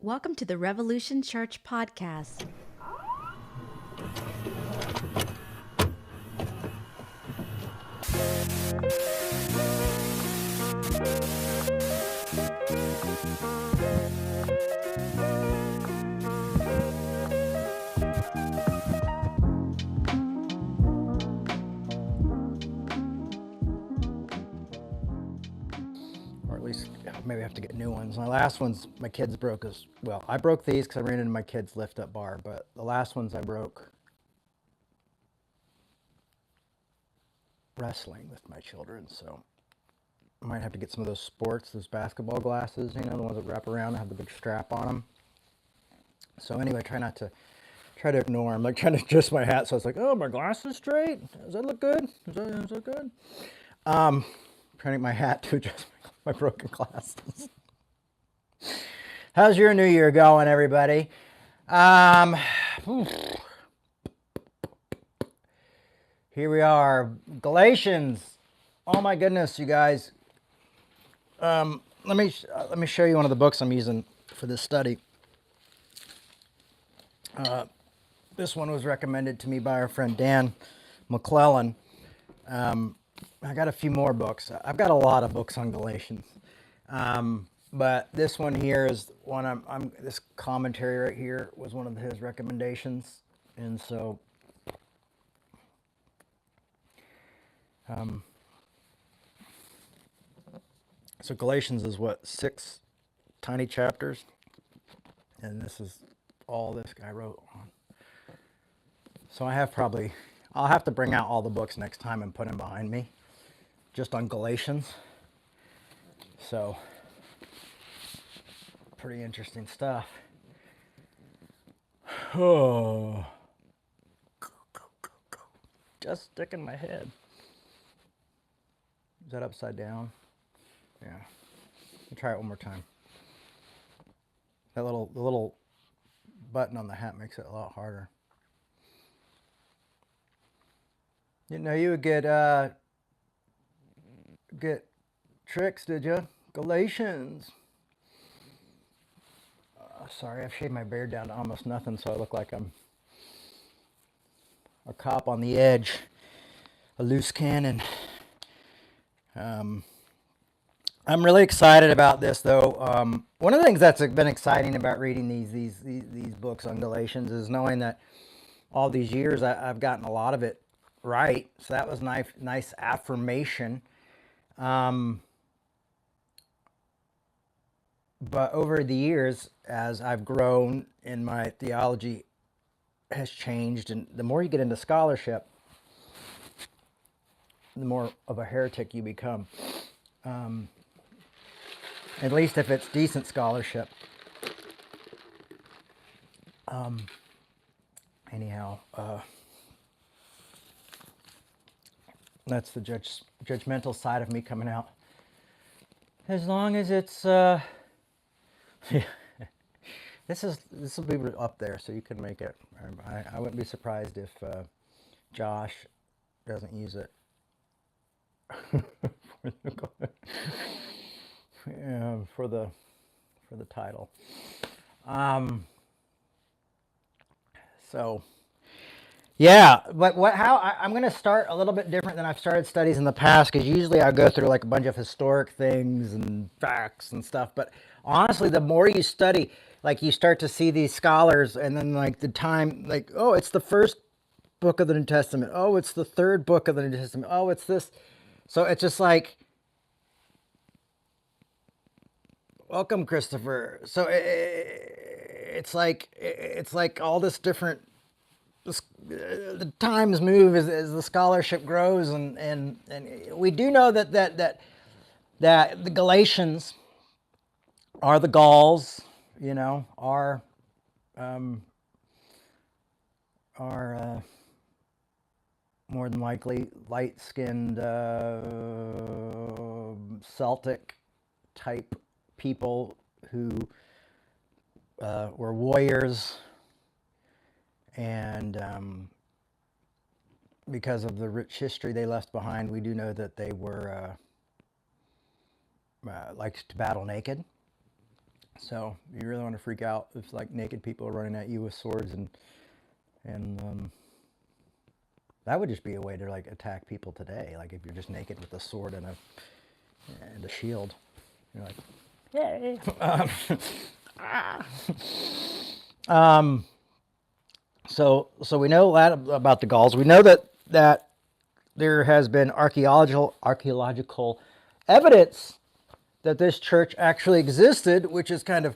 Welcome to the Revolution Church podcast. Or at least maybe I have to get new ones. My last ones my kids broke as well. I broke these because I ran into my kids' lift-up bar, but the last ones I broke wrestling with my children, so I might have to get some of those those basketball glasses, the ones that wrap around and have the big strap on them. So anyway, try to ignore them, like trying to adjust my hat so it's like, oh, my glasses straight? Does that look good? Is that good? Trying to get my hat to adjust my broken glasses. How's your new year going, everybody? Here we are, Galatians. Oh my goodness, you guys. Let me show you one of the books I'm using for this study. This one was recommended to me by our friend Dan McClellan. I got a few more books. I've got a lot of books on Galatians. But this one here is one this commentary right here was one of his recommendations. And so Galatians is what, 6 tiny chapters? And this is all this guy wrote on. So I'll have to bring out all the books next time and put them behind me, just on Galatians. So, pretty interesting stuff. Oh, go. Just sticking my head. Is that upside down? Yeah. Let me try it one more time. The little button on the hat makes it a lot harder. You would get tricks, did you? Galatians. Sorry, I've shaved my beard down to almost nothing, so I look like I'm a cop on the edge, a loose cannon. I'm really excited about this, though. One of the things that's been exciting about reading these books on Galatians is knowing that all these years I've gotten a lot of it right. So that was nice affirmation. But over the years, as I've grown and my theology has changed, and the more you get into scholarship, the more of a heretic you become. At least if it's decent scholarship. Anyhow, that's the judgmental side of me coming out. As long as it's this will be up there, so you can make it. I wouldn't be surprised if Josh doesn't use it. For the title. So yeah, but I'm going to start a little bit different than I've started studies in the past, because usually I go through like a bunch of historic things and facts and stuff. But honestly, the more you study, like you start to see these scholars, and then like the time, like, oh, it's the first book of the New Testament. Oh, it's the third book of the New Testament. Oh, it's this. So it's just like, welcome, Christopher. So it's like all this different. The times move as the scholarship grows, and we do know that the Galatians are the Gauls, are more than likely light-skinned Celtic type people who were warriors. And because of the rich history they left behind, we do know that they were liked to battle naked. So you really want to freak out if like naked people are running at you with swords, and that would just be a way to like attack people today. Like if you're just naked with a sword and a shield, you're like, yay. So we know that about the Gauls. We know that there has been archaeological evidence that this church actually existed, which is kind of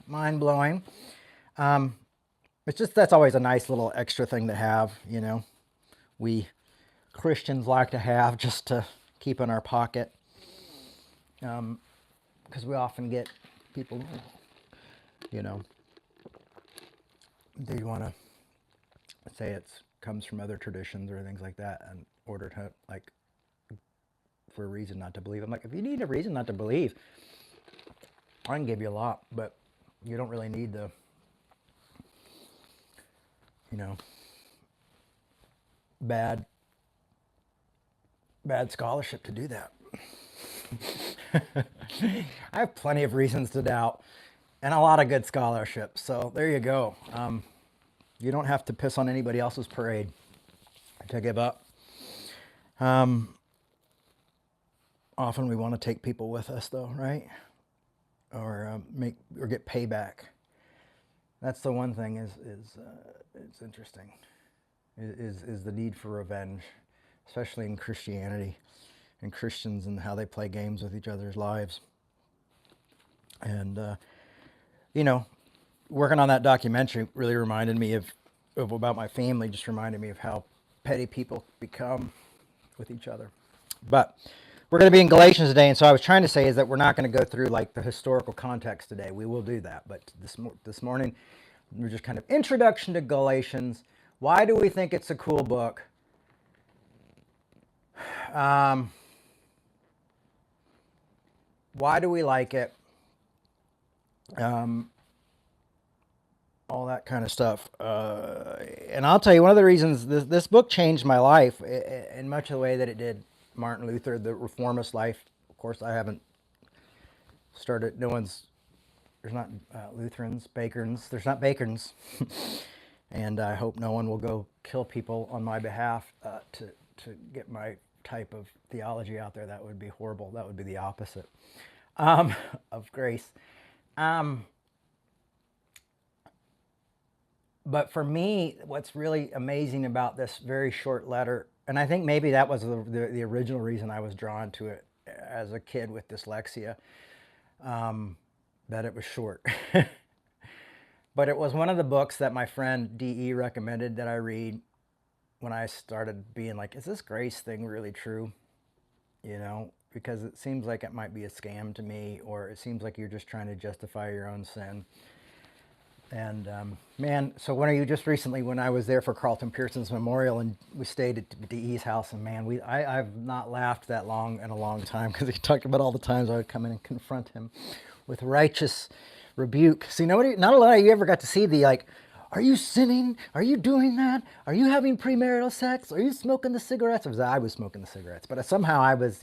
mind blowing. It's just that's always a nice little extra thing to have, we Christians like to have just to keep in our pocket, because we often get people, you know, they want to say it comes from other traditions or things like that in order to like for a reason not to believe. I'm like, if you need a reason not to believe, I can give you a lot, but you don't really need the, bad scholarship to do that. I have plenty of reasons to doubt and a lot of good scholarship. So there you go. You don't have to piss on anybody else's parade to give up. Often we want to take people with us though, right? Or get payback. That's the one thing is it's interesting. Is the need for revenge, especially in Christianity and Christians and how they play games with each other's lives. And working on that documentary really reminded me of about my family. Just reminded me of how petty people become with each other. But we're going to be in Galatians today, and so I was trying to say is that we're not going to go through like the historical context today. We will do that, but this morning we're just kind of introduction to Galatians. Why do we think it's a cool book? Why do we like it? All that kind of stuff. And I'll tell you, one of the reasons this book changed my life in much of the way that it did Martin Luther, the reformist life. Of course, I haven't started, there's not Lutherans, Bacon's, there's not Bacon's. And I hope no one will go kill people on my behalf to get my type of theology out there. That would be horrible. That would be the opposite of grace. But for me, what's really amazing about this very short letter, and I think maybe that was the original reason I was drawn to it as a kid with dyslexia, that it was short. But it was one of the books that my friend D.E. recommended that I read when I started being like, is this grace thing really true? Because it seems like it might be a scam to me, or it seems like you're just trying to justify your own sin. And man, so when you just recently, when I was there for Carlton Pearson's memorial, and we stayed at D.E.'s house, and man, I've not laughed that long in a long time, because he talked about all the times I would come in and confront him with righteous rebuke. See, not a lot of you ever got to see the like, are you sinning? Are you doing that? Are you having premarital sex? Are you smoking the cigarettes? I was smoking the cigarettes, but somehow I was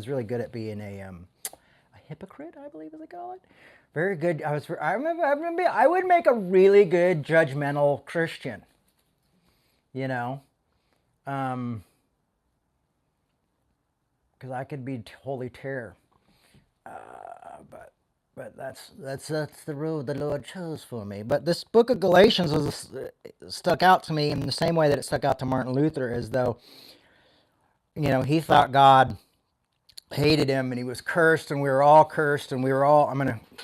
really good at being a hypocrite, I believe is they call it. Very good. I remember I would make a really good judgmental Christian. Because I could be holy terror. But that's the road the Lord chose for me. But this book of Galatians stuck out to me in the same way that it stuck out to Martin Luther, as though, he thought God hated him and he was cursed, and we were all cursed, and we were all,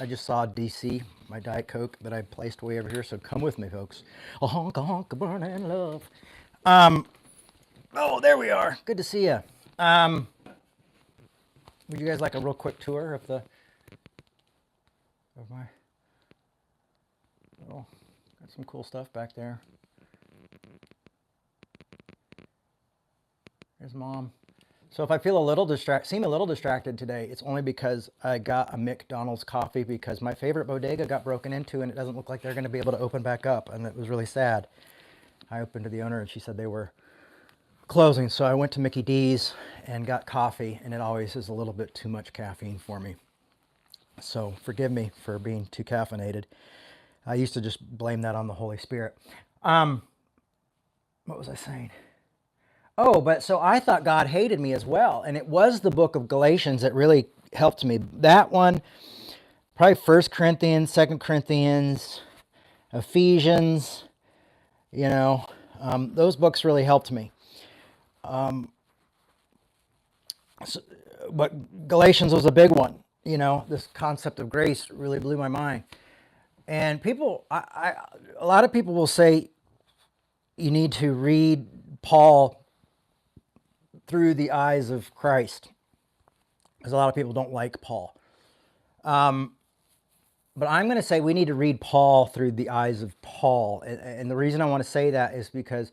I just saw DC, my Diet Coke that I placed way over here, so come with me, folks. A honk, burning love. Oh, there we are. Good to see you. Would you guys like a real quick tour of my, oh, got some cool stuff back there. There's Mom. So if I feel seem a little distracted today, it's only because I got a McDonald's coffee, because my favorite bodega got broken into, and it doesn't look like they're going to be able to open back up, and it was really sad. I opened to the owner, and she said they were closing, so I went to Mickey D's and got coffee, and it always is a little bit too much caffeine for me. So forgive me for being too caffeinated. I used to just blame that on the Holy Spirit. What was I saying? Oh, but so I thought God hated me as well. And it was the book of Galatians that really helped me. That one, probably First Corinthians, Second Corinthians, Ephesians, you know, those books really helped me. But Galatians was a big one. You know, this concept of grace really blew my mind. And people, a lot of people will say you need to read Paul through the eyes of Christ, because a lot of people don't like Paul. But I'm going to say we need to read Paul through the eyes of Paul. And the reason I want to say that is because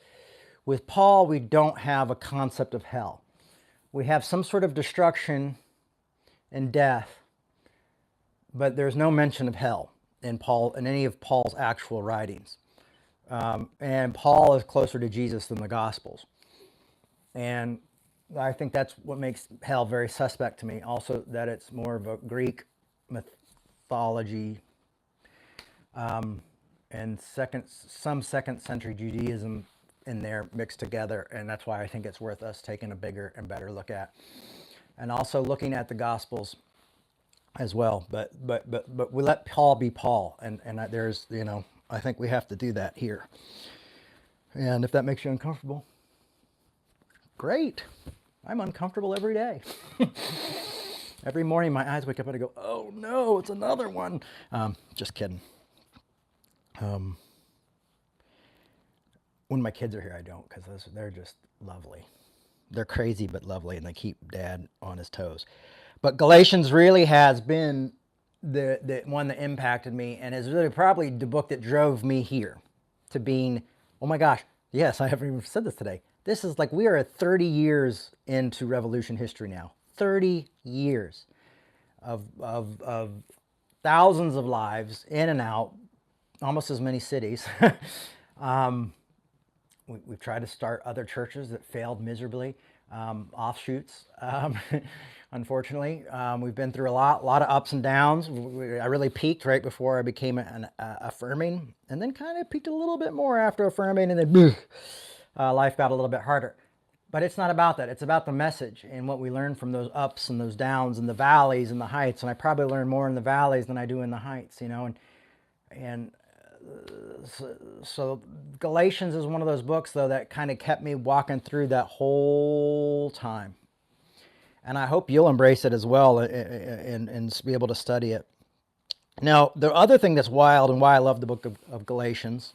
with Paul, we don't have a concept of hell. We have some sort of destruction and death, but there's no mention of hell in Paul, in any of Paul's actual writings. And Paul is closer to Jesus than the Gospels. And I think that's what makes hell very suspect to me. Also, that it's more of a Greek mythology, and some second century Judaism in there mixed together. And that's why I think it's worth us taking a bigger and better look at. And also looking at the Gospels as well. But we let Paul be Paul. And there's, you know, I think we have to do that here. And if that makes you uncomfortable, great. I'm uncomfortable every day. Every morning my eyes wake up and I go, oh no, it's another one. Just kidding. When my kids are here, I don't, because they're just lovely. They're crazy but lovely, and they keep Dad on his toes. But Galatians really has been the one that impacted me, and is really probably the book that drove me here to being, oh my gosh, yes, I haven't even said this today. This is like, we are at 30 years into Revolution history now. 30 years of thousands of lives in and out, almost as many cities. We've tried to start other churches that failed miserably, offshoots, unfortunately. We've been through a lot of ups and downs. I really peaked right before I became an affirming, and then kind of peaked a little bit more after affirming, and then life got a little bit harder. But it's not about that. It's about the message and what we learn from those ups and those downs and the valleys and the heights. And I probably learn more in the valleys than I do in the heights, you know. And so Galatians is one of those books, though, that kind of kept me walking through that whole time. And I hope you'll embrace it as well, and be able to study it. Now, the other thing that's wild, and why I love the book of Galatians,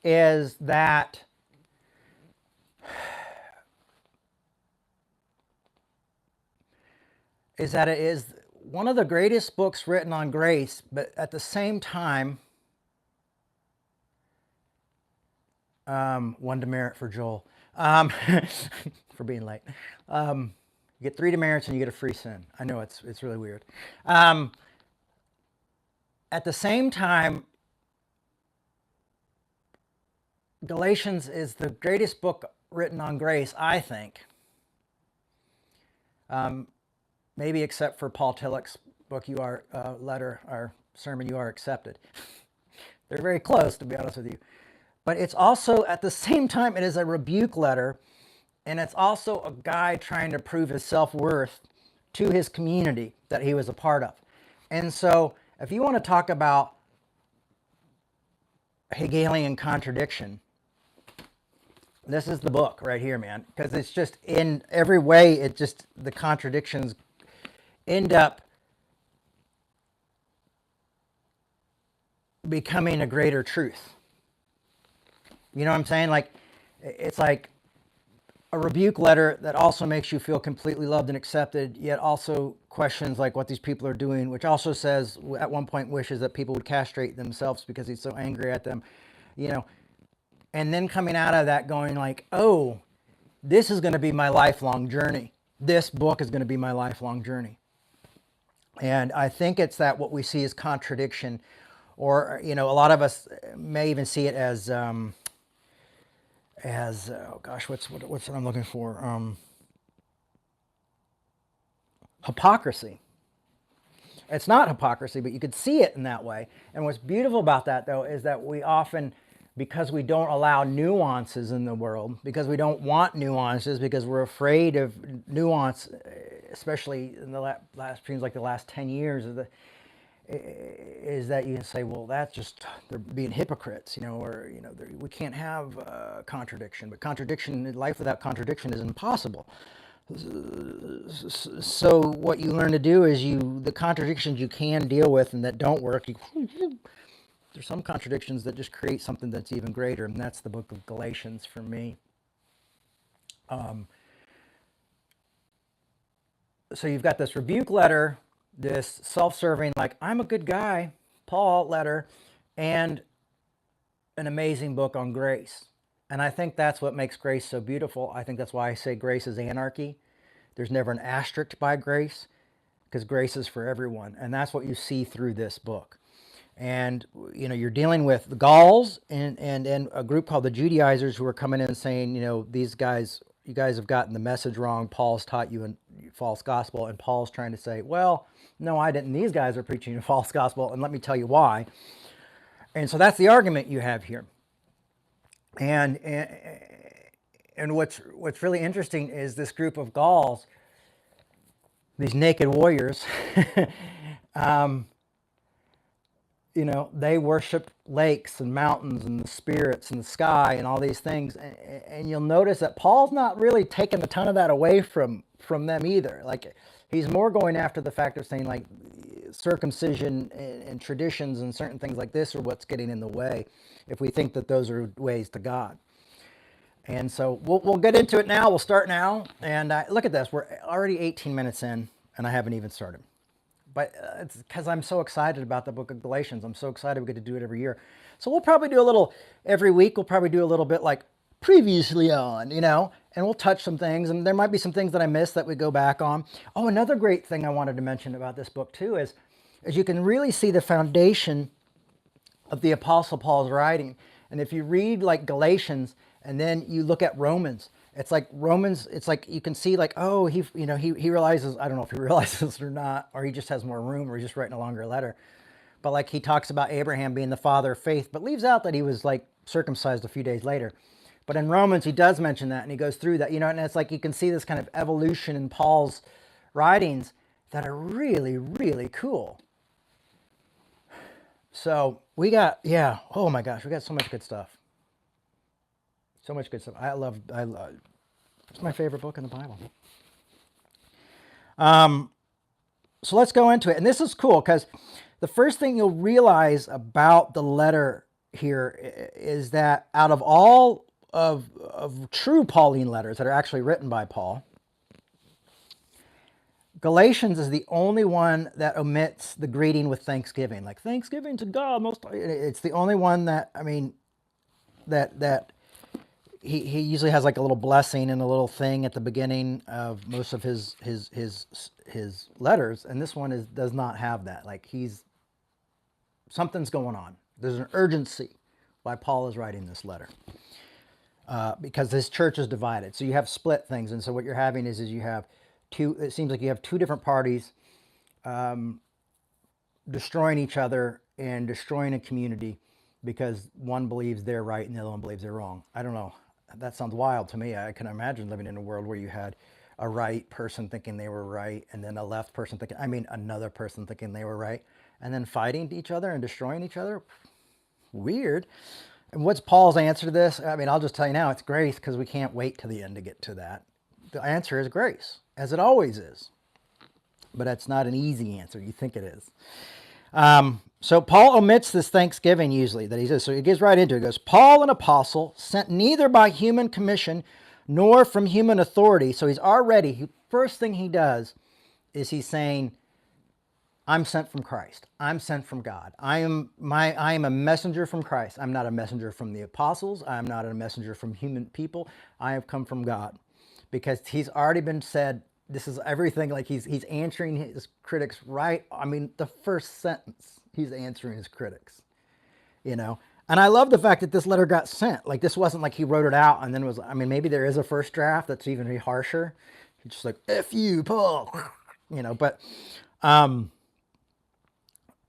is that it is one of the greatest books written on grace, but at the same time, one demerit for Joel, for being late. You get 3 demerits and you get a free sin. I know it's really weird. At the same time, Galatians is the greatest book written on grace, I think. Maybe except for Paul Tillich's book, letter or sermon, You Are Accepted. They're very close, to be honest with you. But it's also, at the same time, it is a rebuke letter, and it's also a guy trying to prove his self-worth to his community that he was a part of. And so, if you want to talk about Hegelian contradiction, this is the book right here, man. Because it's just, in every way, the contradictions end up becoming a greater truth. You know what I'm saying? Like, it's like a rebuke letter that also makes you feel completely loved and accepted, yet also questions like what these people are doing, which also says, at one point, wishes that people would castrate themselves because he's so angry at them, you know. And then coming out of that going like, oh, this is going to be my lifelong journey. This book is going to be my lifelong journey. And I think it's that what we see is contradiction, or, you know, a lot of us may even see it as oh gosh, what's what I'm looking for? Hypocrisy. It's not hypocrisy, but you could see it in that way. And what's beautiful about that, though, is that we often, because we don't allow nuances in the world, because we don't want nuances, because we're afraid of nuance, especially in the last seems like the last 10 years of the, is that you can say, well, that's just, they're being hypocrites, or, we can't have contradiction. But contradiction, life without contradiction is impossible. So what you learn to do is the contradictions you can deal with and that don't work, there's some contradictions that just create something that's even greater, and that's the book of Galatians for me. So you've got this rebuke letter, this self-serving, like, I'm a good guy, Paul letter, and an amazing book on grace. And I think that's what makes grace so beautiful. I think that's why I say grace is anarchy. There's never an asterisk by grace, because grace is for everyone. And that's what you see through this book. And, you're dealing with the Gauls and a group called the Judaizers who are coming in and saying, these guys, you guys have gotten the message wrong. Paul's taught you a false gospel. And Paul's trying to say, well, no, I didn't. These guys are preaching a false gospel. And let me tell you why. And so that's the argument you have here. And what's really interesting is this group of Gauls, these naked warriors, they worship lakes and mountains and the spirits and the sky and all these things. And you'll notice that Paul's not really taking a ton of that away from them either. Like, he's more going after the fact of saying, like, circumcision and traditions and certain things like this are what's getting in the way if we think that those are ways to God. And so we'll get into it now. We'll start now. And look at this. We're already 18 minutes in, and I haven't even started. But it's because I'm so excited about the book of Galatians. I'm so excited we get to do it every year. So we'll probably do a little, every week, we'll probably do a little bit like previously on, and we'll touch some things. And there might be some things that I missed that we go back on. Oh, another great thing I wanted to mention about this book too is you can really see the foundation of the Apostle Paul's writing. And if you read like Galatians and then you look at Romans, it's like Romans, it's like you can see like, oh, he realizes, I don't know if he realizes it or not, or he just has more room, or he's just writing a longer letter. But like he talks about Abraham being the father of faith, but leaves out that he was like circumcised a few days later. But in Romans, he does mention that, and he goes through that, and it's like you can see this kind of evolution in Paul's writings that are really, really cool. So we got, oh my gosh, we got so much good stuff. So much good stuff. I love, it's my favorite book in the Bible. So let's go into it. And this is cool because the first thing you'll realize about the letter here is that out of all of true Pauline letters that are actually written by Paul, Galatians is the only one that omits the greeting with thanksgiving. Like, thanksgiving to God most. It's the only one that, that he usually has like a little blessing and a little thing at the beginning of most of his letters, and this one does not have that. Like, something's going on. There's an urgency why Paul is writing this letter, because his church is divided. So you have split things, and so what you're having is you have two. It seems like you have two different parties destroying each other and destroying a community because one believes they're right and the other one believes they're wrong. I don't know. That sounds wild to me. I can imagine living in a world where you had a right person thinking they were right, and then a left person another person thinking they were right, and then fighting each other and destroying each other. Weird. And what's Paul's answer to this? I'll just tell you now, it's grace, because we can't wait till the end to get to that. The answer is grace, as it always is. But that's not an easy answer. You think it is. So Paul omits this thanksgiving usually that he says. So he gets right into it. He goes, Paul, an apostle, sent neither by human commission nor from human authority. So he's already, first thing he does is he's saying, I'm sent from Christ. I'm sent from God. I am a messenger from Christ. I'm not a messenger from the apostles. I'm not a messenger from human people. I have come from God. Because he's already been said, this is everything, like he's answering his critics right. The first sentence, he's answering his critics, And I love the fact that this letter got sent. Like, this wasn't like he wrote it out and then was, maybe there is a first draft that's even harsher. He's just like, F you, Paul, but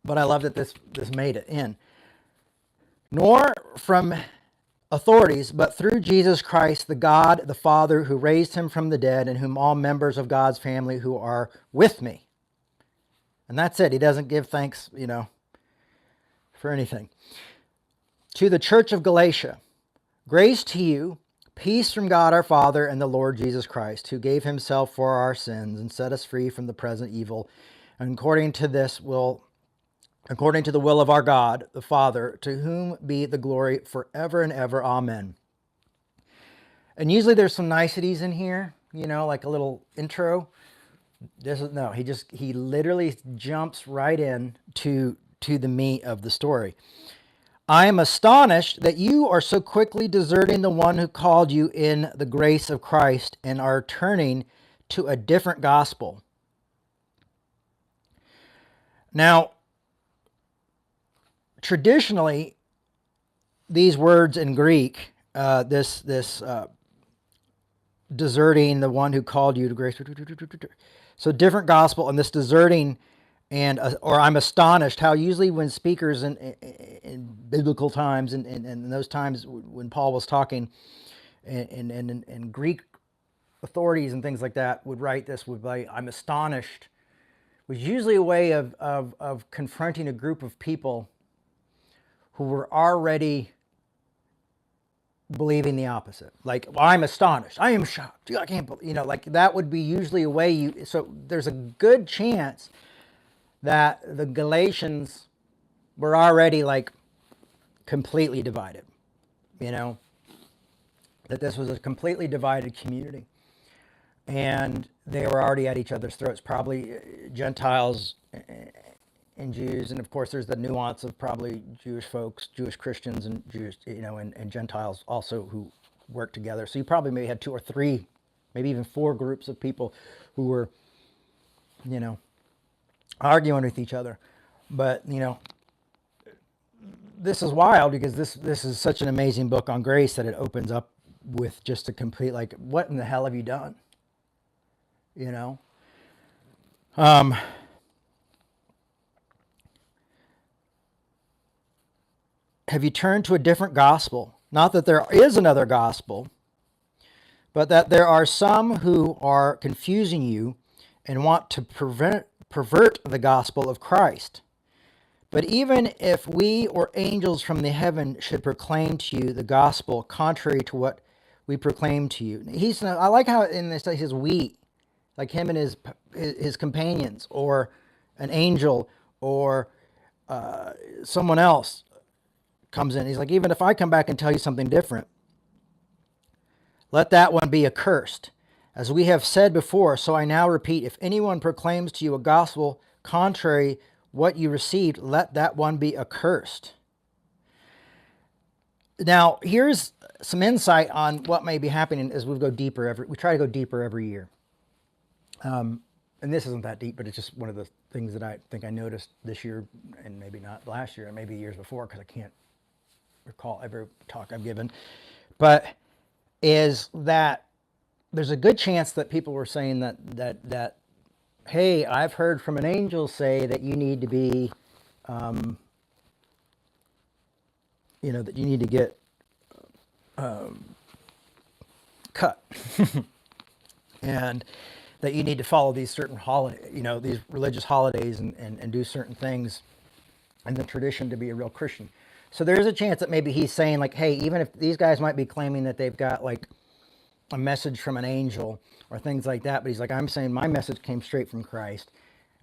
but I love that this made it in. Nor from authorities, but through Jesus Christ, the God, the Father, who raised him from the dead, and whom all members of God's family who are with me. And that's it. He doesn't give thanks, for anything. To the church of Galatia, grace to you, peace from God our Father and the Lord Jesus Christ, who gave himself for our sins and set us free from the present evil, and according to the will of our God, the Father, to whom be the glory forever and ever. Amen. And usually there's some niceties in here, like a little intro. He literally jumps right in to the meat of the story. I am astonished that you are so quickly deserting the one who called you in the grace of Christ and are turning to a different gospel. Now, traditionally, these words in Greek, this deserting the one who called you to grace, so different gospel, and this deserting, and or I'm astonished how usually when speakers in biblical times and in those times when Paul was talking, and Greek authorities and things like that would write this would be I'm astonished, was usually a way of confronting a group of people who were already believing the opposite. Like, well, I'm astonished. I am shocked. I can't believe, like that would be usually a way so there's a good chance that the Galatians were already like completely divided, that this was a completely divided community. And they were already at each other's throats, probably Gentiles and Jews, and of course there's the nuance of probably Jewish folks, Jewish Christians, and Jews, and Gentiles also who work together. So you probably maybe had 2 or 3, maybe even 4 groups of people who were, arguing with each other. But this is wild because this is such an amazing book on grace that it opens up with just a complete like, what in the hell have you done? Have you turned to a different gospel? Not that there is another gospel, but that there are some who are confusing you and want to pervert the gospel of Christ. But even if we or angels from the heaven should proclaim to you the gospel contrary to what we proclaim to you. I like how in this he says we, like him and his companions, or an angel, or someone else comes in. He's like, even if I come back and tell you something different, let that one be accursed. As we have said before, so I now repeat, if anyone proclaims to you a gospel contrary what you received, let that one be accursed. Now, here's some insight on what may be happening as we go deeper. We try to go deeper every year. And this isn't that deep, but it's just one of the things that I think I noticed this year, and maybe not last year, and maybe years before, because I can't recall every talk I've given. But is that there's a good chance that people were saying that hey, I've heard from an angel say that you need to be, that you need to get cut, and that you need to follow these certain these religious holidays and do certain things in the tradition to be a real Christian. So there's a chance that maybe he's saying like, hey, even if these guys might be claiming that they've got like a message from an angel or things like that, but he's like, I'm saying my message came straight from Christ.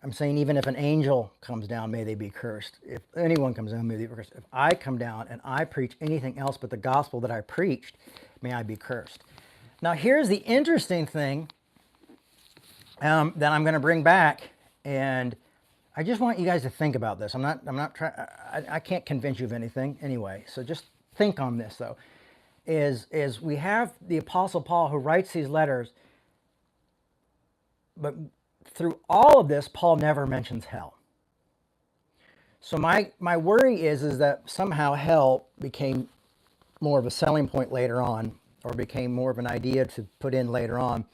I'm saying even if an angel comes down, may they be cursed. If anyone comes down, may they be cursed. If I come down and I preach anything else but the gospel that I preached, may I be cursed. Now here's the interesting thing that I'm going to bring back, and I just want you guys to think about this. I'm not trying. I can't convince you of anything anyway. So just think on this though. Is we have the Apostle Paul who writes these letters, but through all of this, Paul never mentions hell. So my worry is that somehow hell became more of a selling point later on, or became more of an idea to put in later on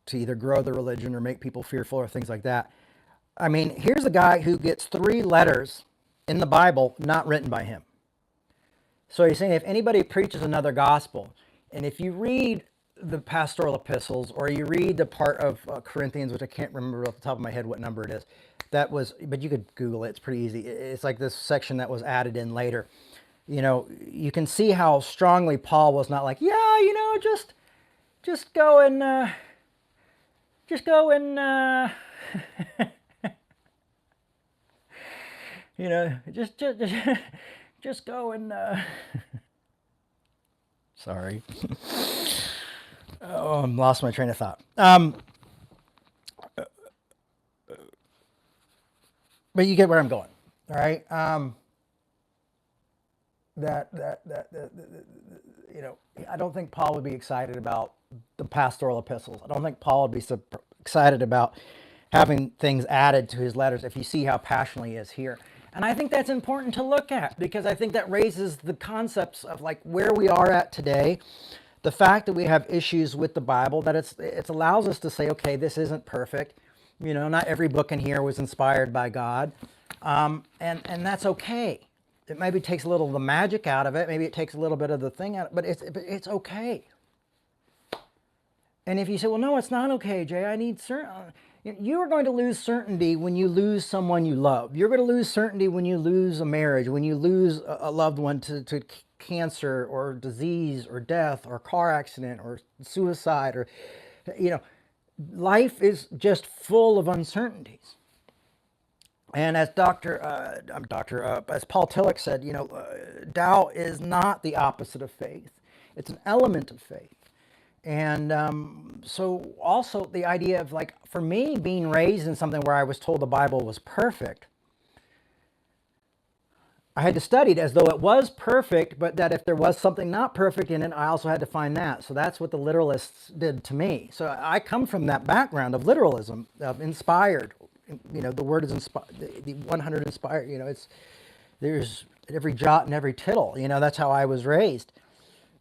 to either grow the religion or make people fearful or things like that. I mean, here's a guy who gets 3 letters in the Bible not written by him. So he's saying if anybody preaches another gospel, and if you read the pastoral epistles or you read the part of Corinthians, which I can't remember off the top of my head what number it is, that was, but you could Google it, it's pretty easy. It's like this section that was added in later. You know, you can see how strongly Paul was not like, yeah, you know, just go and, just go and, you know, just go and, sorry. Oh, I lost my train of thought. But you get where I'm going, all right? You know, I don't think Paul would be excited about the pastoral epistles. I don't think Paul would be so excited about having things added to his letters if you see how passionately he is here. And I think that's important to look at because I think that raises the concepts of like where we are at today, the fact that we have issues with the Bible, that it allows us to say, okay, this isn't perfect. You know, not every book in here was inspired by God, and that's okay. It maybe takes a little of the magic out of it. Maybe it takes a little bit of the thing out, but it's okay. And if you say, well, no, it's not okay, Jay, I need certain. You are going to lose certainty when you lose someone you love. You're going to lose certainty when you lose a marriage, when you lose a loved one to cancer or disease or death or car accident or suicide or, you know, life is just full of uncertainties. And as as Paul Tillich said, you know, doubt is not the opposite of faith. It's an element of faith. And so also the idea of like, for me, being raised in something where I was told the Bible was perfect, I had to study it as though it was perfect, but that if there was something not perfect in it, I also had to find that. So that's what the literalists did to me. So I come from that background of literalism, of inspired. You know, the word is inspired, the 100 inspired, you know, there's every jot and every tittle, you know, that's how I was raised.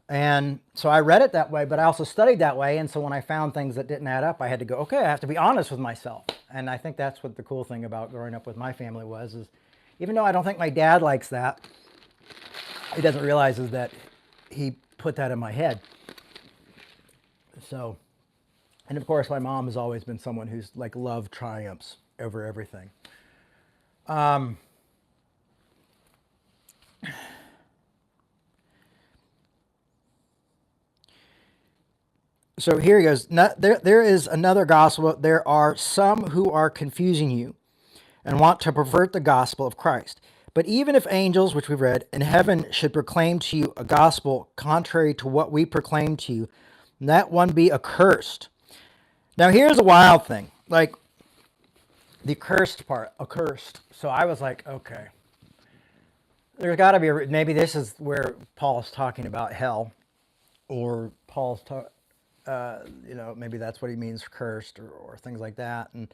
And so I read it that way, but I also studied that way. And so when I found things that didn't add up, I had to go, okay, I have to be honest with myself. And I think that's what the cool thing about growing up with my family was, is even though I don't think my dad likes that, he doesn't realize is that he put that in my head. So, and of course, my mom has always been someone who's like love triumphs over everything. So here he goes. There is another gospel. There are some who are confusing you and want to pervert the gospel of Christ. But even if angels, which we've read, in heaven should proclaim to you a gospel contrary to what we proclaim to you, that one be accursed. Now here's a wild thing. Like the cursed part, accursed. So I was like, okay. There's got to be, maybe this is where Paul's talking about hell, or Paul's talking, you know, maybe that's what he means, cursed, or things like that. And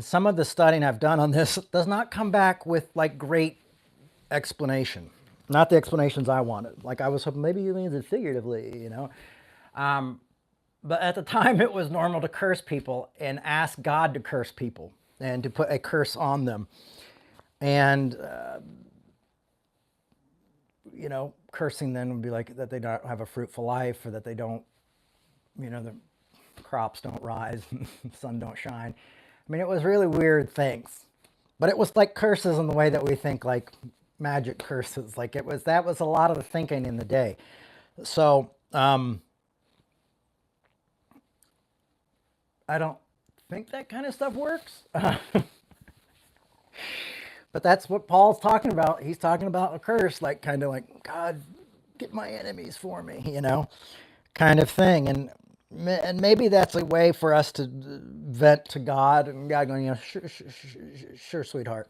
some of the studying I've done on this does not come back with like great explanation. Not the explanations I wanted. Like I was hoping maybe he means it figuratively, you know. But at the time it was normal to curse people and ask God to curse people and to put a curse on them. And, you know, cursing then would be like that they don't have a fruitful life, or that they don't, you know, the crops don't rise and the sun don't shine. I mean, it was really weird things, but it was like curses in the way that we think, like magic curses. Like that was a lot of the thinking in the day. So, I don't think that kind of stuff works. But that's what Paul's talking about. He's talking about a curse, like kind of like, God, get my enemies for me, you know, kind of thing. And maybe that's a way for us to vent to God, and God going, you know, sure, sweetheart,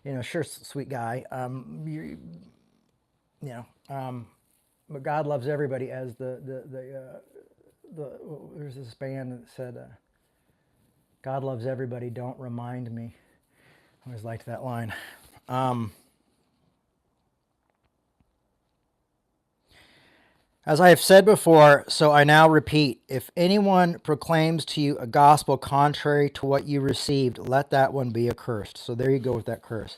you know, sure, sweet guy. But God loves everybody, as there's this band that said, God loves everybody, don't remind me. I always liked that line. As I have said before, so I now repeat, if anyone proclaims to you a gospel contrary to what you received, let that one be accursed. So there you go with that curse.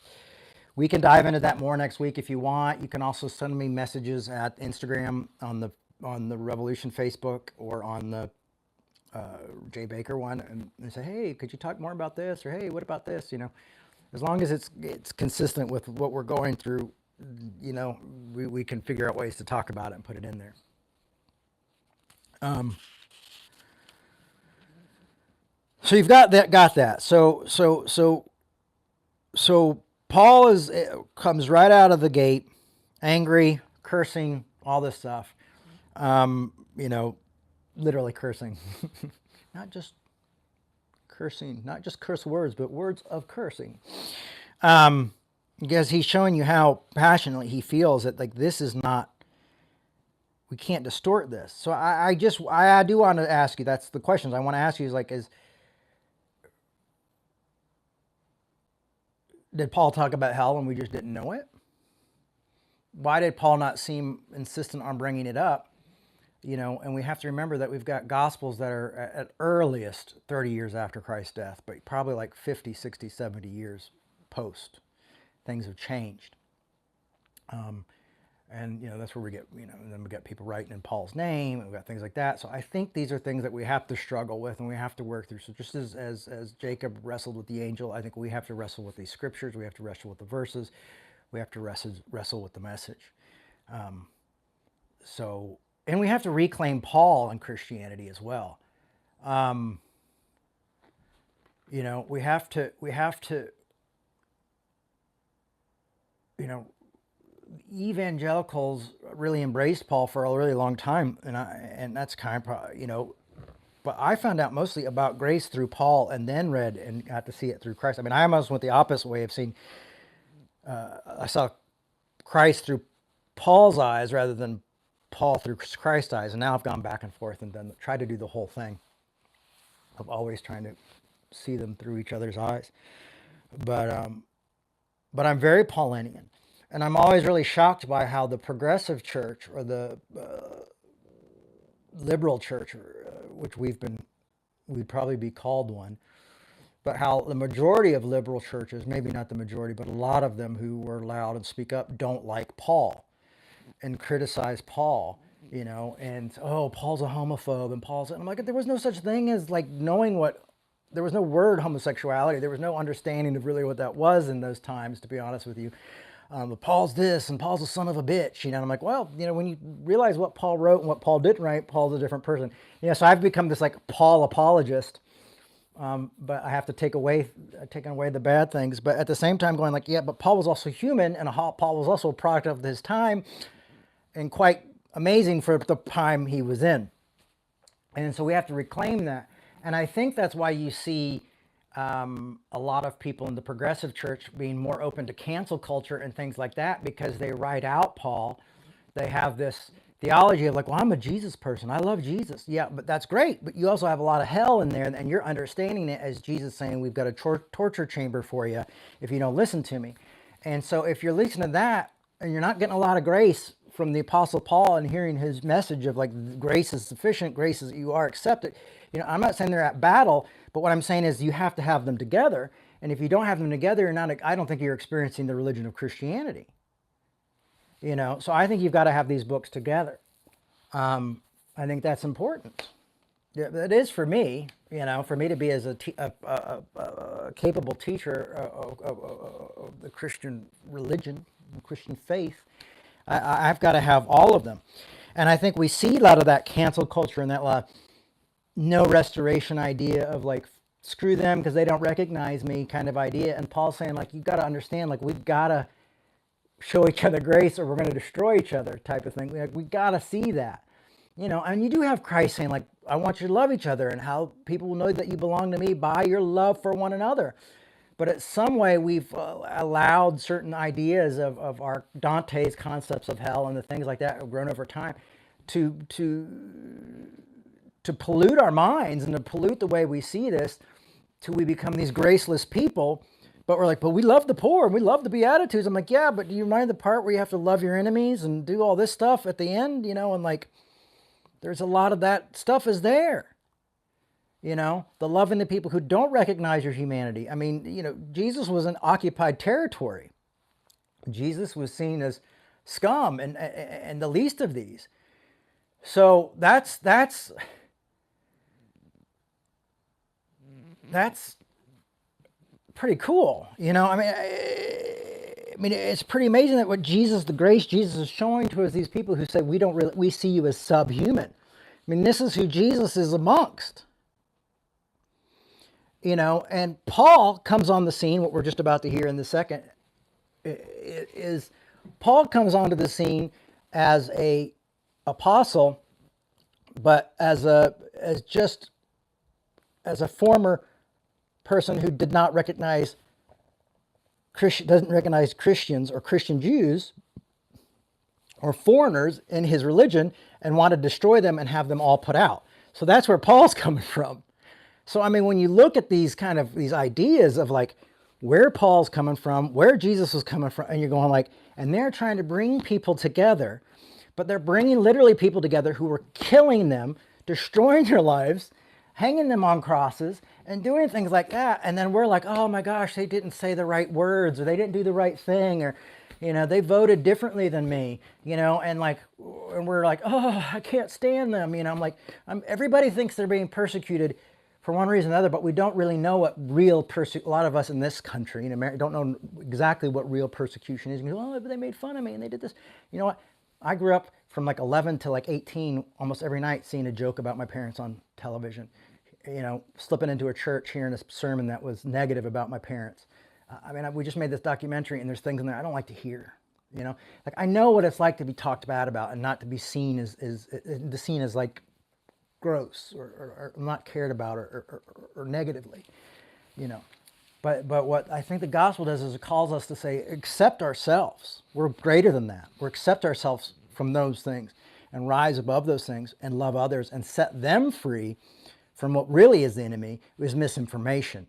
We can dive into that more next week if you want. You can also send me messages at Instagram on the Revolution Facebook or on the Jay Baker one, and say, hey, could you talk more about this? Or hey, what about this? As long as it's consistent with what we're going through, we can figure out ways to talk about it and put it in there. So you've got that. So Paul comes right out of the gate, angry, cursing, all this stuff. Literally cursing, not just cursing, not just curse words, but words of cursing. Because he's showing you how passionately he feels that like this is not. We can't distort this. So I do want to ask you. That's the questions I want to ask you. Did Paul talk about hell and we just didn't know it? Why did Paul not seem insistent on bringing it up? And we have to remember that we've got gospels that are at earliest 30 years after Christ's death, but probably like 50, 60, 70 years post. Things have changed. And that's where we get, and then we got people writing in Paul's name, and we've got things like that. So I think these are things that we have to struggle with and we have to work through. So just as Jacob wrestled with the angel, I think we have to wrestle with these scriptures. We have to wrestle with the verses. We have to wrestle with the message. And we have to reclaim Paul in Christianity as well. We have to, evangelicals really embraced Paul for a really long time, and that's kind of, but I found out mostly about grace through Paul, and then read and got to see it through Christ. I mean, I almost went the opposite way of seeing. I saw Christ through Paul's eyes rather than Paul through Christ's eyes, and now I've gone back and forth and tried to do the whole thing of always trying to see them through each other's eyes. But I'm very Paulinian. And I'm always really shocked by how the progressive church or the liberal church, which we'd probably be called one, but how the majority of liberal churches, maybe not the majority, but a lot of them who were loud and speak up, don't like Paul and criticize Paul, and, oh, Paul's a homophobe, and I'm like, there was no such thing as like knowing there was no word homosexuality. There was no understanding of really what that was in those times, to be honest with you. Paul's this and Paul's a son of a bitch, and I'm like, well, when you realize what Paul wrote and what Paul didn't write, Paul's a different person. So I've become this like Paul apologist, but I have to taking away the bad things, but at the same time going like, yeah, but Paul was also human, and Paul was also a product of his time, and quite amazing for the time he was in. And so we have to reclaim that. And I think that's why you see a lot of people in the progressive church being more open to cancel culture and things like that, because they write out Paul. They have this theology of like, well, I'm a Jesus person. I love Jesus. Yeah, but that's great. But you also have a lot of hell in there, and you're understanding it as Jesus saying, we've got a torture chamber for you if you don't listen to me. And so if you're listening to that and you're not getting a lot of grace from the Apostle Paul and hearing his message of like, grace is sufficient, grace is, you are accepted. I'm not saying they're at battle, but what I'm saying is you have to have them together. And if you don't have them together, I don't think you're experiencing the religion of Christianity. So I think you've got to have these books together. I think that's important. It is for me, for me to be as a capable teacher of the Christian religion, Christian faith. I've got to have all of them. And I think we see a lot of that cancel culture and that no restoration idea of like, screw them because they don't recognize me kind of idea. And Paul's saying like, you got to understand, like, we've got to show each other grace or we're going to destroy each other type of thing. Like, we got to see that, and you do have Christ saying like, I want you to love each other, and how people will know that you belong to me by your love for one another. But in some way, we've allowed certain ideas of our Dante's concepts of hell and the things like that have grown over time to pollute our minds and to pollute the way we see this, till we become these graceless people. But we're like, but we love the poor and we love the Beatitudes. I'm like, yeah, but do you mind the part where you have to love your enemies and do all this stuff at the end, and like, there's a lot of that stuff is there. The loving the people who don't recognize your humanity. I mean, Jesus was in occupied territory. Jesus was seen as scum and the least of these. So that's pretty cool. I mean, it's pretty amazing that the grace Jesus is showing to us, these people who say we see you as subhuman. I mean, this is who Jesus is amongst. And Paul comes on the scene. What we're just about to hear in the second is Paul comes onto the scene as a apostle, but as a former person who did not recognize doesn't recognize Christians or Christian Jews or foreigners in his religion and want to destroy them and have them all put out. So that's where Paul's coming from. So I mean, when you look at these ideas of like where Paul's coming from, where Jesus was coming from, and you're going like, and they're trying to bring people together, but they're bringing literally people together who were killing them, destroying their lives, hanging them on crosses, and doing things like that. And then we're like, oh my gosh, they didn't say the right words, or they didn't do the right thing, or they voted differently than me, and we're like, oh, I can't stand them. I'm like, everybody thinks they're being persecuted for one reason or another, but we don't really know what real a lot of us in this country in America don't know exactly what real persecution is. Oh, but they made fun of me and they did this. You know what? I grew up from like 11 to like 18 almost every night seeing a joke about my parents on television, slipping into a church hearing a sermon that was negative about my parents. We just made this documentary and there's things in there I don't like to hear. Like I know what it's like to be talked bad about and not to be seen as like gross or not cared about or negatively, But what I think the gospel does is it calls us to say, accept ourselves. We're greater than that. We accept ourselves from those things and rise above those things and love others and set them free from what really is the enemy, is misinformation.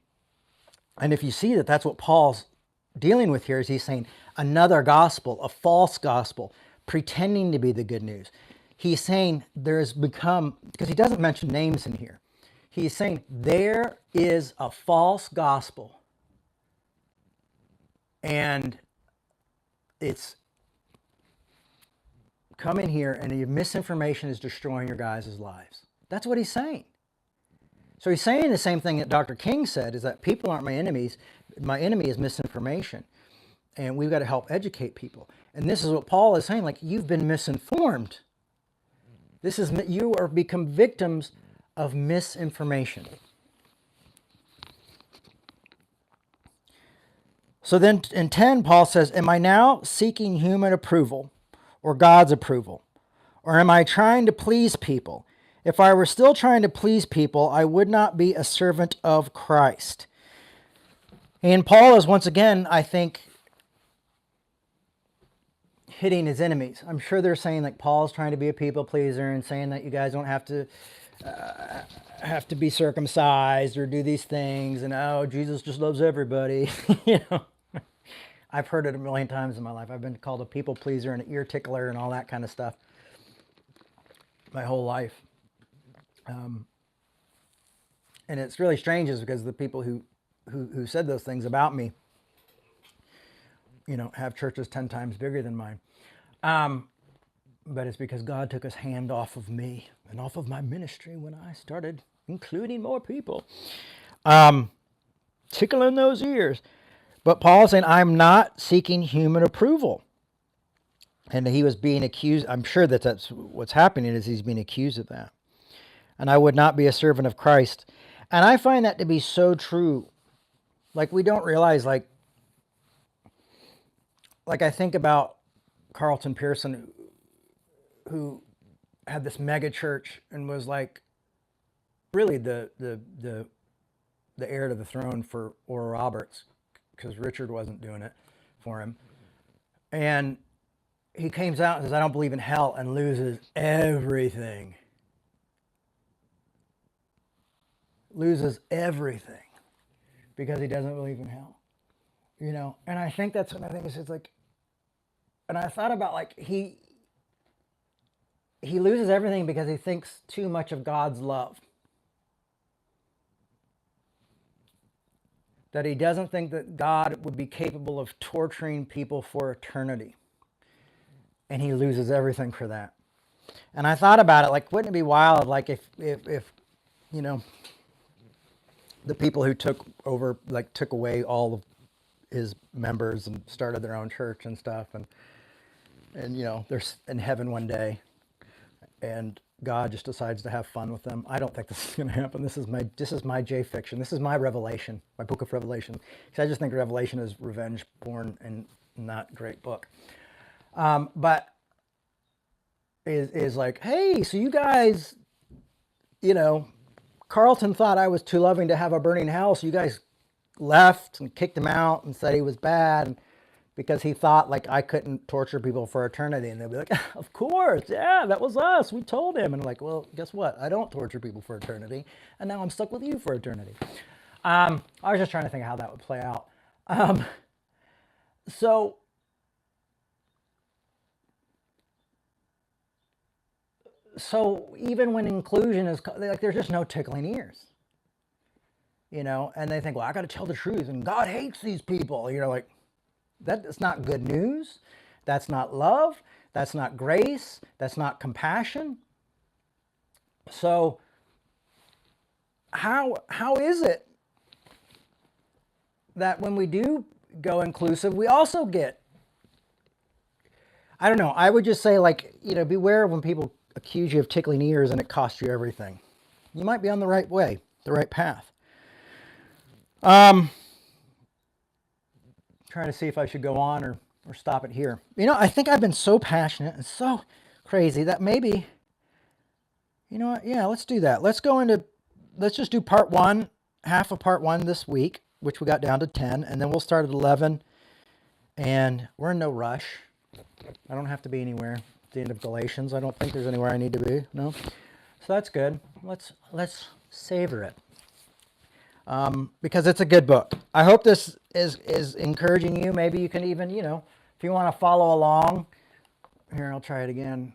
And if you see that that's what Paul's dealing with here, is he's saying another gospel, a false gospel, pretending to be the good news. He's saying there has become, because he doesn't mention names in here, he's saying there is a false gospel. And it's come in here and the misinformation is destroying your guys' lives. That's what he's saying. So he's saying the same thing that Dr. King said, is that people aren't my enemies. My enemy is misinformation. And we've got to help educate people. And this is what Paul is saying, like, you've been misinformed. You are become victims of misinformation. So then in 10, Paul says, am I now seeking human approval or God's approval? Or am I trying to please people? If I were still trying to please people, I would not be a servant of Christ. And Paul is once again, I think, hitting his enemies. I'm sure they're saying like Paul's trying to be a people pleaser and saying that you guys don't have to be circumcised or do these things, and oh, Jesus just loves everybody. I've heard it a million times in my life. I've been called a people pleaser and an ear tickler and all that kind of stuff my whole life. And it's really strange is because the people who said those things about me, have churches 10 times bigger than mine. But it's because God took his hand off of me and off of my ministry when I started including more people. Tickling those ears. But Paul is saying, I'm not seeking human approval. And he was being accused. I'm sure that's what's happening, is he's being accused of that. And I would not be a servant of Christ. And I find that to be so true. Like, we don't realize, like I think about Carlton Pearson, who had this mega church and was like really the heir to the throne for Oral Roberts, because Richard wasn't doing it for him. And he comes out and says, I don't believe in hell, and loses everything. Loses everything because he doesn't believe in hell. And I think that's what I think is it's like, and I thought about like he loses everything because he thinks too much of God's love. That he doesn't think that God would be capable of torturing people for eternity. And he loses everything for that. And I thought about it, like, wouldn't it be wild, like, if the people who took over, like, took away all of his members and started their own church and stuff, and they're in heaven one day, and God just decides to have fun with them. I don't think this is going to happen. This is my J fiction. This is my Revelation, my book of Revelation. Because I just think Revelation is revenge porn and not a great book. But is like, hey, so you guys, Carlton thought I was too loving to have a burning hell. So you guys left and kicked him out and said he was bad because he thought like I couldn't torture people for eternity. And they'll be like, of course, yeah, that was us. We told him. And I'm like, well, guess what? I don't torture people for eternity. And now I'm stuck with you for eternity. I was just trying to think of how that would play out. So even when inclusion is like, there's just no tickling ears, and they think, well, I got to tell the truth and God hates these people. Like, that's not good news. That's not love. That's not grace. That's not compassion. So how is it that when we do go inclusive, we also get, I don't know, I would just say, like, beware when people accuse you of tickling ears and it costs you everything. You might be on the right way, the right path. Trying to see if I should go on or stop it here. I think I've been so passionate and so crazy that maybe, what? Yeah, let's do that. Let's just do part one, half of part one this week, which we got down to 10, and then we'll start at 11. And we're in no rush. I don't have to be anywhere at the end of Galatians. I don't think there's anywhere I need to be. No. So that's good. Let's savor it. Because it's a good book. I hope this is encouraging you. Maybe you can even, if you want to follow along. Here, I'll try it again.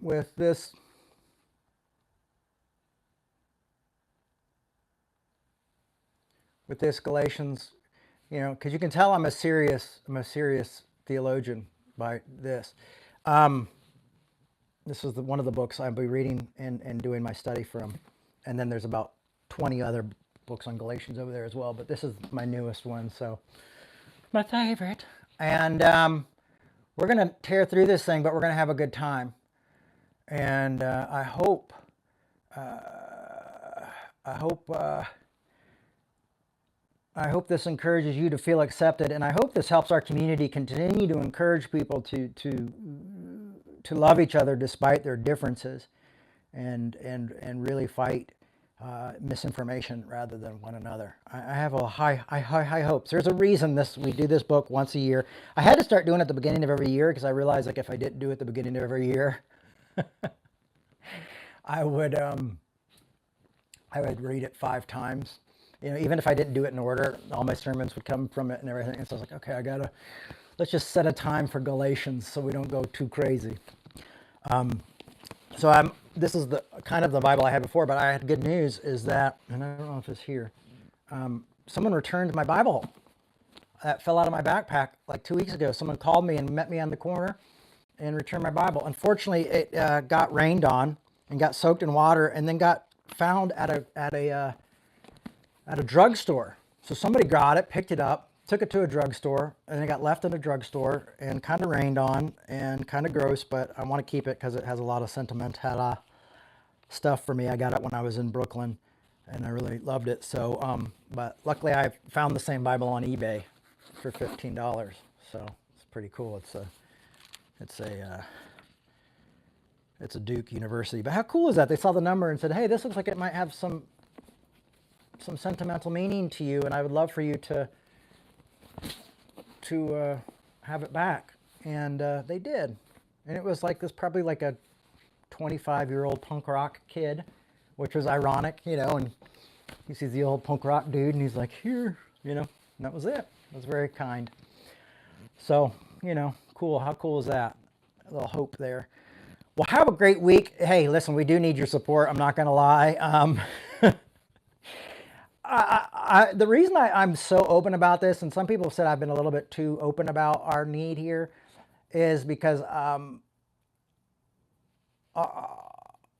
With this. With this Galatians, because you can tell I'm a serious theologian by this. This is one of the books I'll be reading and doing my study from. And then there's about 20 other books on Galatians over there as well. But this is my newest one, so my favorite. And we're going to tear through this thing, but we're going to have a good time. And I hope this encourages you to feel accepted, and I hope this helps our community continue to encourage people to love each other despite their differences, and really fight misinformation rather than one another. I have a high hopes. There's a reason we do this book once a year. I had to start doing it at the beginning of every year because I realized, like, if I didn't do it at the beginning of every year, I would read it 5 times. Even if I didn't do it in order, all my sermons would come from it and everything. And so I was like, okay, let's just set a time for Galatians so we don't go too crazy. This is the kind of the Bible I had before, but I had good news is that, and I don't know if it's here, someone returned my Bible that fell out of my backpack like 2 weeks ago. Someone called me and met me on the corner and returned my Bible. Unfortunately, it got rained on and got soaked in water and then got found at a drugstore. So somebody got it, picked it up, took it to a drugstore, and it got left in a drugstore and kind of rained on and kind of gross, but I want to keep it because it has a lot of sentimental stuff for me. I got it when I was in Brooklyn and I really loved it. So, but luckily I found the same Bible on eBay for $15. So it's pretty cool. It's a Duke University. But how cool is that? They saw the number and said, hey, this looks like it might have some sentimental meaning to you, and I would love for you to have it back. And they did. And it was like this, probably like a 25-year-old punk rock kid, which was ironic, and he sees the old punk rock dude and he's like, here, and that was it. It was very kind. So, cool. How cool is that? A little hope there. Well, have a great week. Hey, listen, we do need your support. I'm not going to lie. The reason I'm so open about this, and some people have said I've been a little bit too open about our need here, is because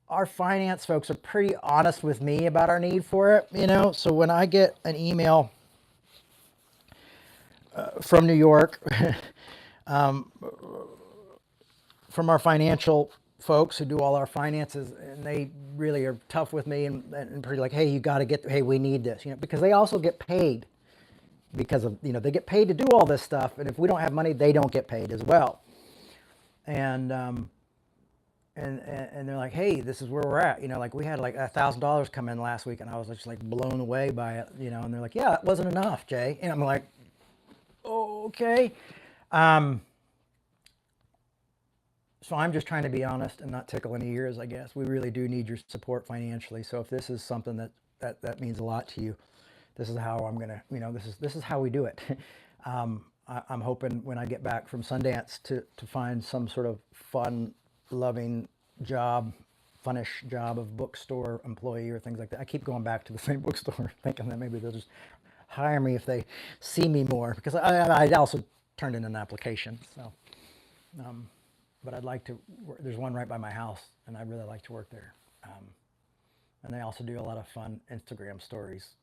our finance folks are pretty honest with me about our need for it. So when I get an email from New York, from our financial folks who do all our finances, and they really are tough with me and pretty like, hey, you got to hey, we need this, because they also get paid because of, they get paid to do all this stuff. And if we don't have money, they don't get paid as well. And they're like, hey, this is where we're at. Like we had like $1,000 come in last week, and I was just like blown away by it, and they're like, yeah, it wasn't enough, Jay. And I'm like, oh, okay. So I'm just trying to be honest and not tickle any ears, I guess. We really do need your support financially. So if this is something that means a lot to you, this is how I'm going to, this is how we do it. I'm hoping when I get back from Sundance to find some sort of fun, loving job, funnish job of bookstore employee or things like that. I keep going back to the same bookstore thinking that maybe they'll just hire me if they see me more, because I also turned in an application. So, but I'd like to, there's one right by my house, and I'd really like to work there. And they also do a lot of fun Instagram stories,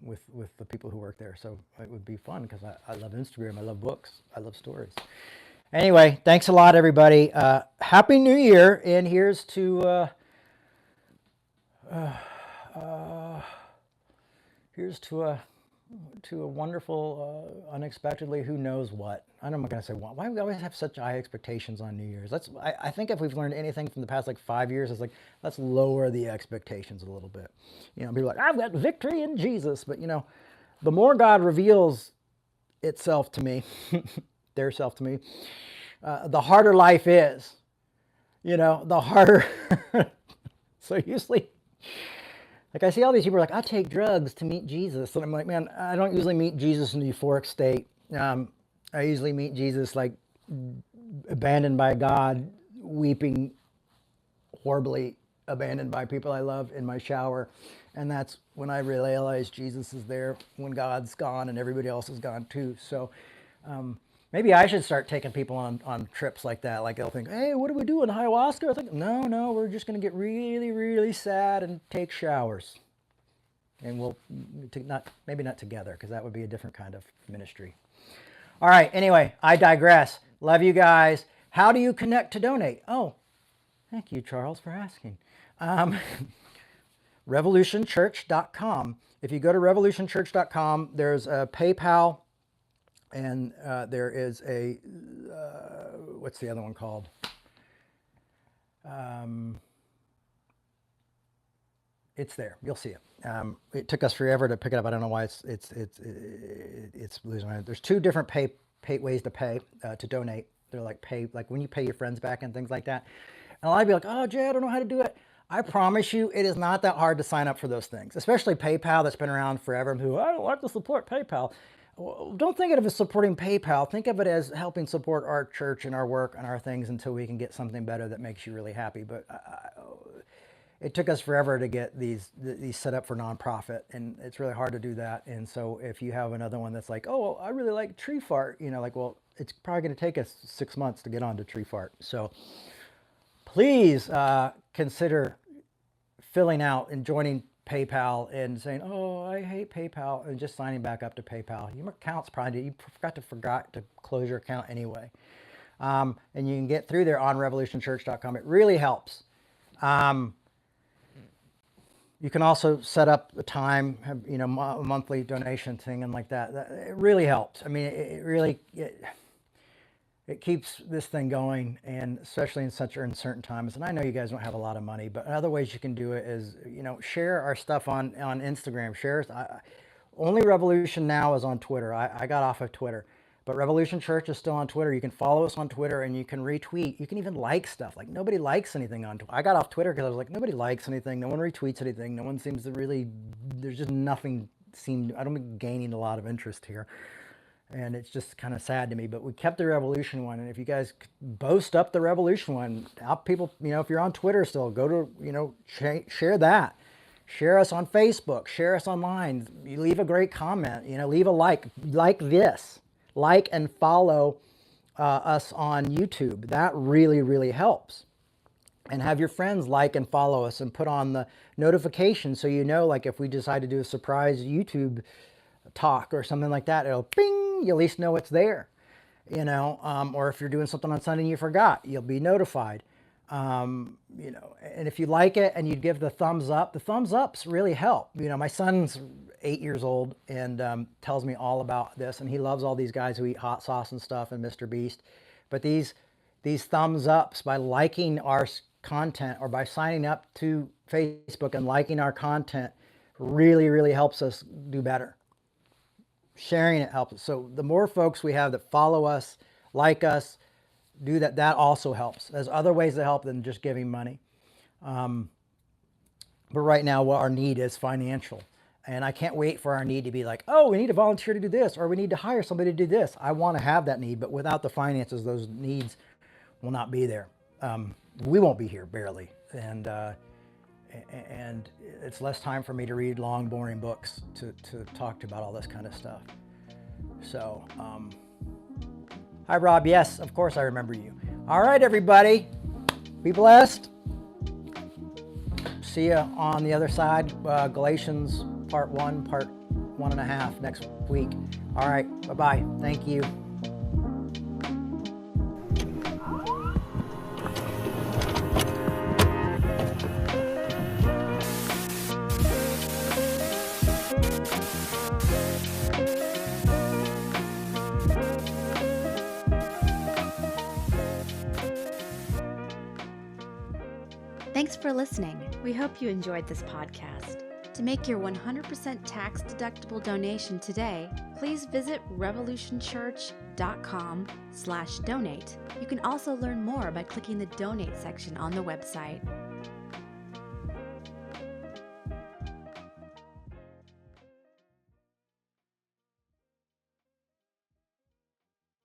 with the people who work there. So it would be fun because I love Instagram. I love books. I love stories. Anyway, thanks a lot, everybody. Happy New Year. And here's to a wonderful, unexpectedly, who knows what. I'm not going to say what. Why do we always have such high expectations on New Year's? I think if we've learned anything from the past like 5 years, it's like, let's lower the expectations a little bit. People are like, I've got victory in Jesus. But, the more God reveals itself to me, their self to me, the harder life is. The harder. So usually, like I see all these people are like, I take drugs to meet Jesus. And I'm like, man, I don't usually meet Jesus in the euphoric state. I usually meet Jesus like abandoned by God, weeping horribly, abandoned by people I love in my shower. And that's when I realize Jesus is there when God's gone and everybody else is gone too. So maybe I should start taking people on trips like that. Like they'll think, hey, what do we do in ayahuasca? I think, no, we're just going to get really, really sad and take showers. And we'll maybe not together, because that would be a different kind of ministry. All right. Anyway, I digress. Love you guys. How do you connect to donate? Oh, thank you, Charles, for asking. Revolutionchurch.com. If you go to revolutionchurch.com, there's a PayPal, and there is a, what's the other one called? It's there. You'll see it. It took us forever to pick it up. I don't know why it's losing my. There's two different pay ways to pay to donate. They're like when you pay your friends back and things like that. And a lot of people are like, oh, Jay, I don't know how to do it. I promise you, it is not that hard to sign up for those things, especially PayPal that's been around forever. And people, I don't like to support PayPal. Well, don't think of it as supporting PayPal. Think of it as helping support our church and our work and our things until we can get something better that makes you really happy. But it took us forever to get these set up for nonprofit, and it's really hard to do that. And so if you have another one that's like, oh, well, I really like Tree Fart, well, it's probably going to take us 6 months to get onto Tree Fart. So please consider filling out and joining PayPal and saying, oh, I hate PayPal, and just signing back up to PayPal. Your account's probably, you forgot to close your account anyway. And you can get through there on revolutionchurch.com. It really helps. You can also set up a time, have, a monthly donation thing and like that. It really helps. I mean, it really keeps this thing going, and especially in such uncertain times. And I know you guys don't have a lot of money, but other ways you can do it is, share our stuff on Instagram. Share. Only Revolution now is on Twitter. I got off of Twitter. But Revolution Church is still on Twitter. You can follow us on Twitter, and you can retweet. You can even like stuff. Like, nobody likes anything on Twitter. I got off Twitter because I was like, nobody likes anything. No one retweets anything. No one seems to really, there's just nothing I don't be gaining a lot of interest here. And it's just kind of sad to me, but we kept the Revolution one. And if you guys boast up the Revolution one, out people, if you're on Twitter still, go to, share that. Share us on Facebook, share us online. You leave a great comment, leave a like this, like and follow us on YouTube. That really, really helps. And have your friends like and follow us and put on the notifications so like if we decide to do a surprise YouTube talk or something like that, it'll ping, you at least know it's there, or if you're doing something on Sunday and you forgot, you'll be notified. And if you like it and you give the thumbs ups really help. My son's 8 years old and tells me all about this, and he loves all these guys who eat hot sauce and stuff and Mr. Beast. But these thumbs ups, by liking our content or by signing up to Facebook and liking our content, really, really helps us do better. Sharing it helps us. So the more folks we have that follow us, like us, do that, that also helps. There's other ways to help than just giving money. But right now, what our need is financial. And I can't wait for our need to be like, oh, we need a volunteer to do this, or we need to hire somebody to do this. I want to have that need, but without the finances, those needs will not be there. We won't be here, barely. And it's less time for me to read long, boring books to talk to about all this kind of stuff. So, hi, Rob. Yes, of course I remember you. All right, everybody. Be blessed. See you on the other side. Galatians part 1, part 1.5 next week. All right. Bye-bye. Thank you. Thanks for listening. We hope you enjoyed this podcast. To make your 100% tax-deductible donation today, please visit revolutionchurch.com/donate. You can also learn more by clicking the donate section on the website.